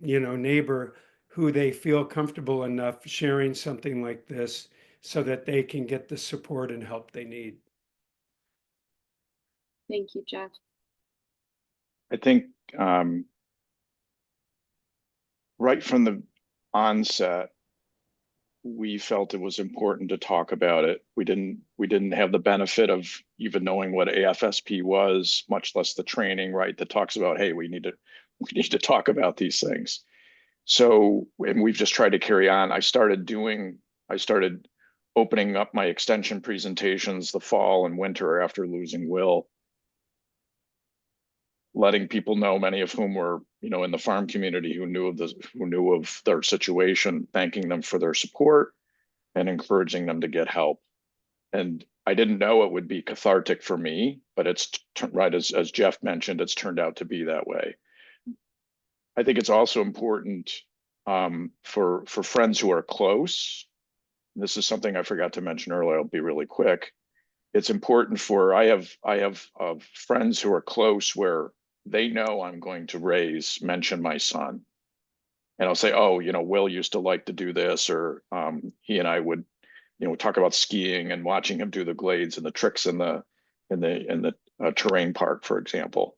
neighbor, who they feel comfortable enough sharing something like this so that they can get the support and help they need. Thank you, Jeff. I think right from the onset, we felt it was important to talk about it. We didn't have the benefit of even knowing what AFSP was, much less the training, right, that talks about, hey, we need to talk about these things. So, and we've just tried to carry on. I started opening up my extension presentations the fall and winter after losing Will, letting people know, many of whom were, in the farm community, who knew of their situation, thanking them for their support and encouraging them to get help. And I didn't know it would be cathartic for me, but it's right, as Jeff mentioned, it's turned out to be that way. I think it's also important for friends who are close. This is something I forgot to mention earlier. I'll be really quick. It's important for I have friends who are close where they know I'm going to mention my son, and I'll say, oh, Will used to like to do this, or he and I would, talk about skiing and watching him do the glades and the tricks in the terrain park, for example.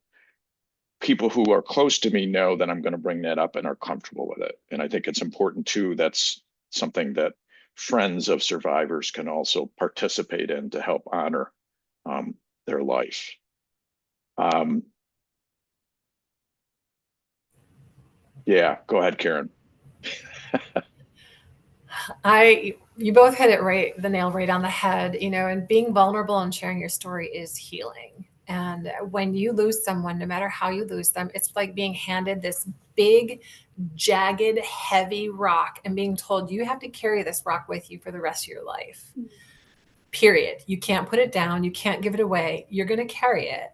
People who are close to me know that I'm going to bring that up and are comfortable with it. And I think it's important too. That's something that friends of survivors can also participate in to help honor their life. Yeah, go ahead, Karen. You both hit it right, the nail right on the head, and being vulnerable and sharing your story is healing. And when you lose someone, no matter how you lose them, it's like being handed this big, jagged, heavy rock and being told you have to carry this rock with you for the rest of your life. Period. You can't put it down. You can't give it away. You're going to carry it.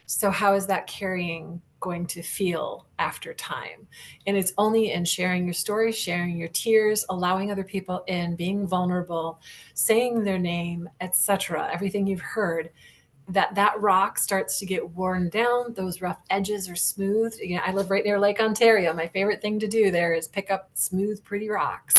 So how is that carrying going to feel after time? And it's only in sharing your story, sharing your tears, allowing other people in, being vulnerable, saying their name, etc., everything you've heard, that rock starts to get worn down. Those rough edges are smooth. I live right near Lake Ontario. My favorite thing to do there is pick up smooth, pretty rocks.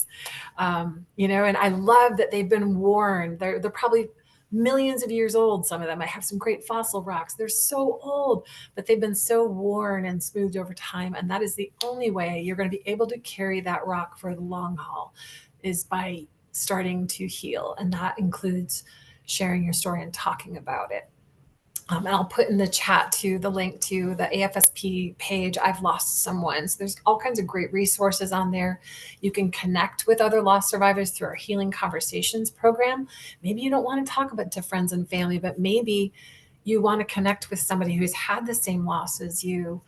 And I love that they've been worn. They're probably millions of years old. Some of them, I have some great fossil rocks. They're so old, but they've been so worn and smoothed over time. And that is the only way you're going to be able to carry that rock for the long haul, is by starting to heal. And that includes sharing your story and talking about it. And I'll put in the chat too the link to the AFSP page, I've Lost Someone. So there's all kinds of great resources on there. You can connect with other loss survivors through our Healing Conversations program. Maybe you don't want to talk about to friends and family, but maybe you want to connect with somebody who's had the same loss as you,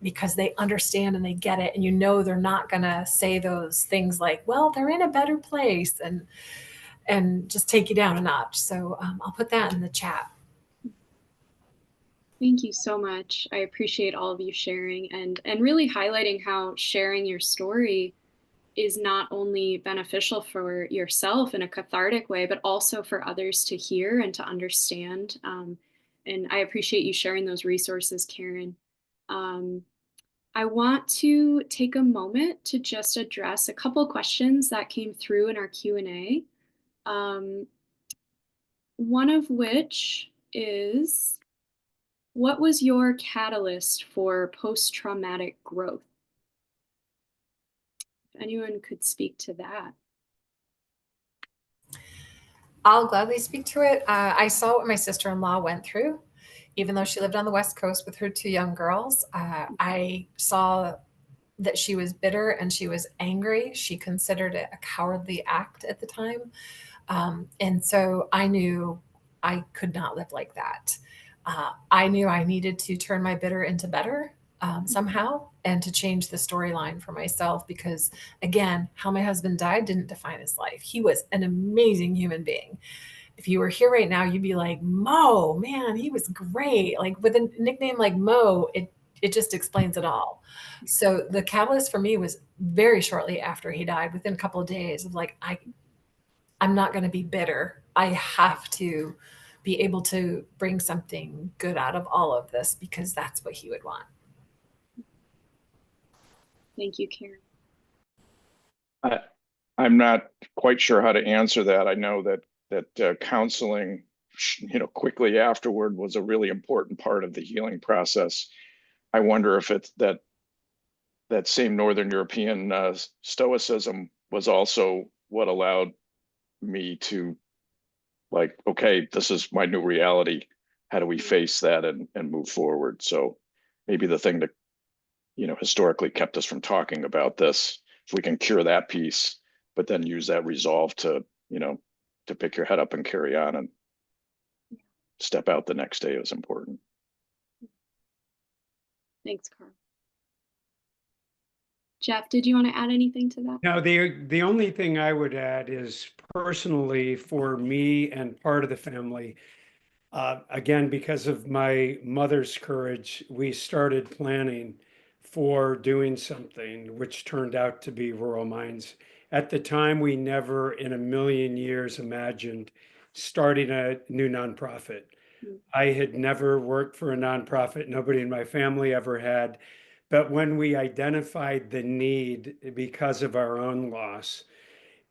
because they understand and they get it. And they're not going to say those things like, well, they're in a better place, and just take you down a notch. So I'll put that in the chat. Thank you so much. I appreciate all of you sharing and really highlighting how sharing your story is not only beneficial for yourself in a cathartic way, but also for others to hear and to understand. And I appreciate you sharing those resources, Karen. I want to take a moment to just address a couple of questions that came through in our Q&A. One of which is, what was your catalyst for post-traumatic growth? If anyone could speak to that. I'll gladly speak to it. I saw what my sister-in-law went through. Even though she lived on the West Coast with her 2 young girls, I saw that she was bitter and she was angry. She considered it a cowardly act at the time. And so I knew I could not live like that. I knew I needed to turn my bitter into better somehow, and to change the storyline for myself, because again, how my husband died didn't define his life. He was an amazing human being. If you were here right now, you'd be like, Mo, man, he was great. Like, with a nickname like Mo, it just explains it all. So the catalyst for me was very shortly after he died, within a couple of days, of like, I'm not going to be bitter. I have to be able to bring something good out of all of this, because that's what he would want. Thank you, Karen. I'm not quite sure how to answer that. I know that counseling, quickly afterward, was a really important part of the healing process. I wonder if it's that same Northern European stoicism was also what allowed me to, like, okay, this is my new reality. How do we face that and move forward? So maybe the thing that, historically kept us from talking about this if we can cure that piece, but then use that resolve to, to pick your head up and carry on and step out the next day is important. Thanks, Karl. Jeff, did you want to add anything to that? Now, the only thing I would add is personally for me and part of the family, again, because of my mother's courage, we started planning for doing something which turned out to be Rural Minds. At the time, we never in a million years imagined starting a new nonprofit. I had never worked for a nonprofit. Nobody in my family ever had. But when we identified the need because of our own loss,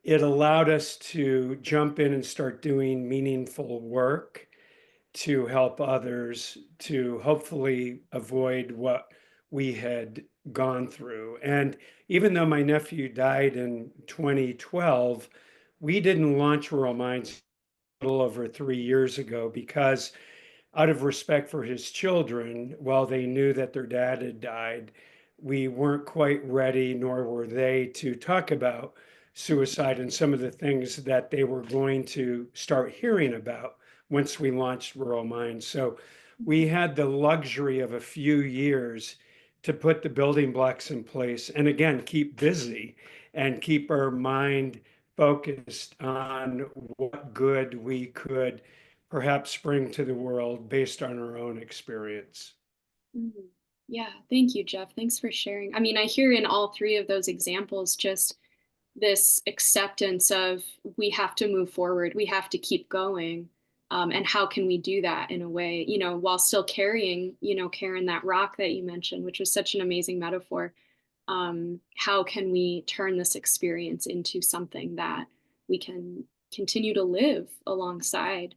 it allowed us to jump in and start doing meaningful work to help others to hopefully avoid what we had gone through. And even though my nephew died in 2012, we didn't launch Rural Minds a little over 3 years ago because out of respect for his children, while they knew that their dad had died, we weren't quite ready, nor were they, to talk about suicide and some of the things that they were going to start hearing about once we launched Rural Minds. So we had the luxury of a few years to put the building blocks in place and again, keep busy and keep our mind focused on what good we could perhaps bring to the world based on our own experience. Mm-hmm. Yeah, thank you, Jeff. Thanks for sharing. I mean, I hear in all three of those examples just this acceptance of we have to move forward, we have to keep going. And how can we do that in a way, while still carrying, Karen, that rock that you mentioned, which was such an amazing metaphor. How can we turn this experience into something that we can continue to live alongside?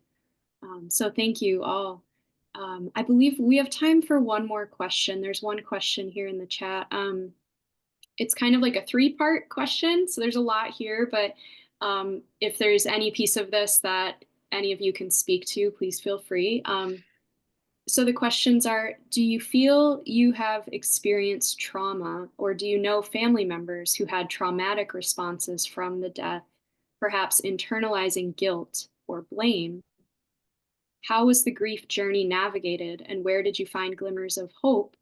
So thank you all. I believe we have time for one more question. There's one question here in the chat. It's kind of like a three-part question, so there's a lot here, but if there's any piece of this that any of you can speak to, please feel free. So the questions are, do you feel you have experienced trauma, or do you know family members who had traumatic responses from the death, perhaps internalizing guilt or blame? How was the grief journey navigated, and where did you find glimmers of hope?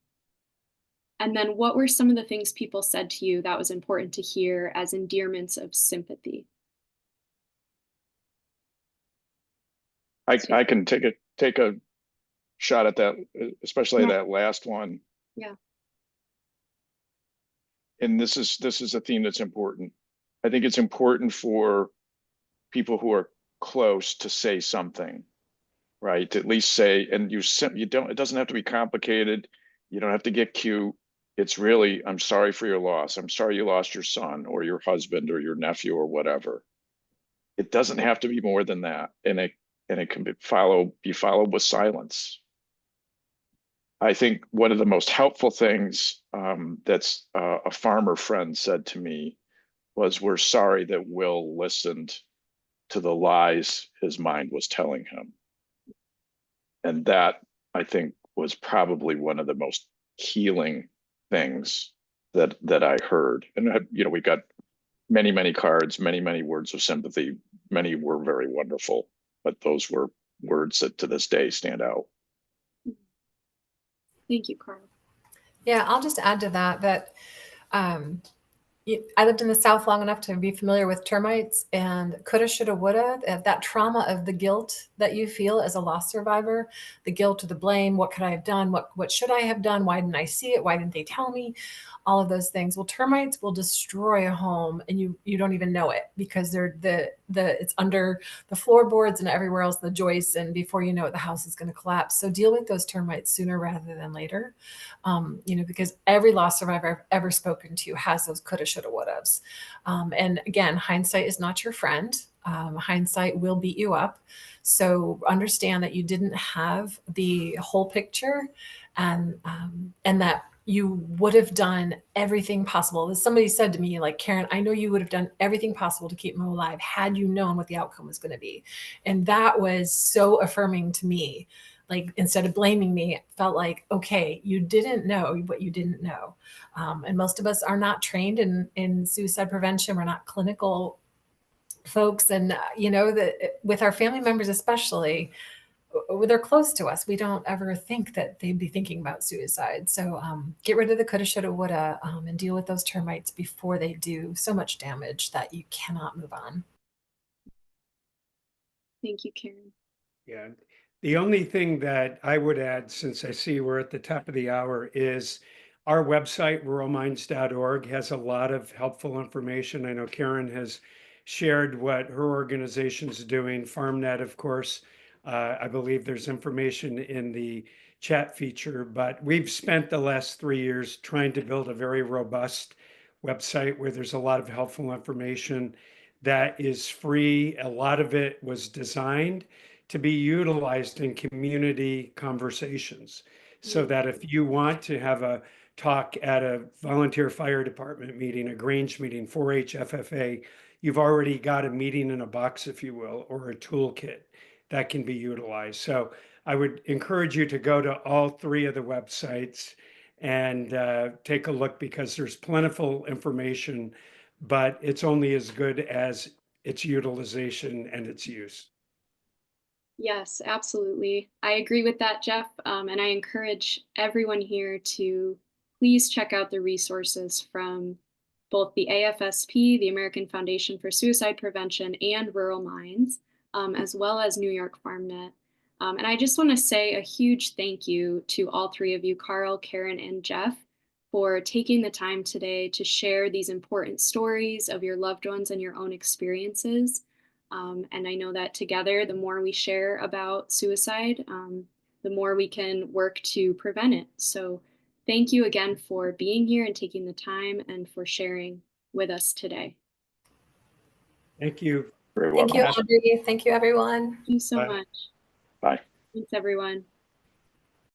And then what were some of the things people said to you that was important to hear as endearments of sympathy? I can take a shot at that, especially that last one. Yeah. And this is a theme that's important. I think it's important for people who are close to say something, right? To at least say, and you don't, it doesn't have to be complicated. You don't have to get cute. It's really, I'm sorry for your loss. I'm sorry you lost your son or your husband or your nephew or whatever. It doesn't have to be more than that. And it can be followed with silence. I think one of the most helpful things that's a farmer friend said to me was, we're sorry that Will listened to the lies his mind was telling him. And that, I think, was probably one of the most healing things that I heard. And we got many cards, many words of sympathy. Many were very wonderful, but those were words that to this day stand out. Thank you, Karl. Yeah, I'll just add to that I lived in the South long enough to be familiar with termites and coulda, shoulda, woulda, that trauma of the guilt that you feel as a loss survivor, the guilt or the blame. What could I have done? What should I have done? Why didn't I see it? Why didn't they tell me? All of those things. Well, termites will destroy a home and you don't even know it because they're it's under the floorboards and everywhere else, the joists, and before you know it, the house is going to collapse. So deal with those termites sooner rather than later. Because every loss survivor I've ever spoken to has those coulda, shoulda, wouldas. And again, hindsight is not your friend. Hindsight will beat you up. So understand that you didn't have the whole picture, and that you would have done everything possible. As somebody said to me, like, Karen, I know you would have done everything possible to keep Mo alive had you known what the outcome was going to be. And that was so affirming to me. like, instead of blaming me, it felt like, okay, you didn't know what you didn't know. And most of us are not trained in suicide prevention. We're not clinical folks. And, you know, that with our family members, especially, they're close to us, we don't ever think that they'd be thinking about suicide. So get rid of the coulda, shoulda, woulda, and deal with those termites before they do so much damage that you cannot move on. Thank you, Karen. Yeah. The only thing that I would add, since I see we're at the top of the hour, is our website, ruralminds.org, has a lot of helpful information. I know Karen has shared what her organization's doing. FarmNet, of course, I believe there's information in the chat feature, but we've spent the last 3 years trying to build a very robust website where there's a lot of helpful information that is free. A lot of it was designed to be utilized in community conversations, so that if you want to have a talk at a volunteer fire department meeting, a Grange meeting, 4-H FFA, you've already got a meeting in a box, if you will, or a toolkit that can be utilized. So I would encourage you to go to all 3 of the websites and take a look, because there's plentiful information, but it's only as good as its utilization and its use. Yes, absolutely. I agree with that, Jeff. And I encourage everyone here to please check out the resources from both the AFSP, the American Foundation for Suicide Prevention, and Rural Minds, as well as New York FarmNet. And I just want to say a huge thank you to all 3 of you, Karl, Karen, and Jeff, for taking the time today to share these important stories of your loved ones and your own experiences. And I know that together, the more we share about suicide, the more we can work to prevent it. So thank you again for being here and taking the time and for sharing with us today. Thank you. Very Thank welcome. you, Audrey. Thank you, everyone. Thank you so Bye. much. Bye. Thanks, everyone.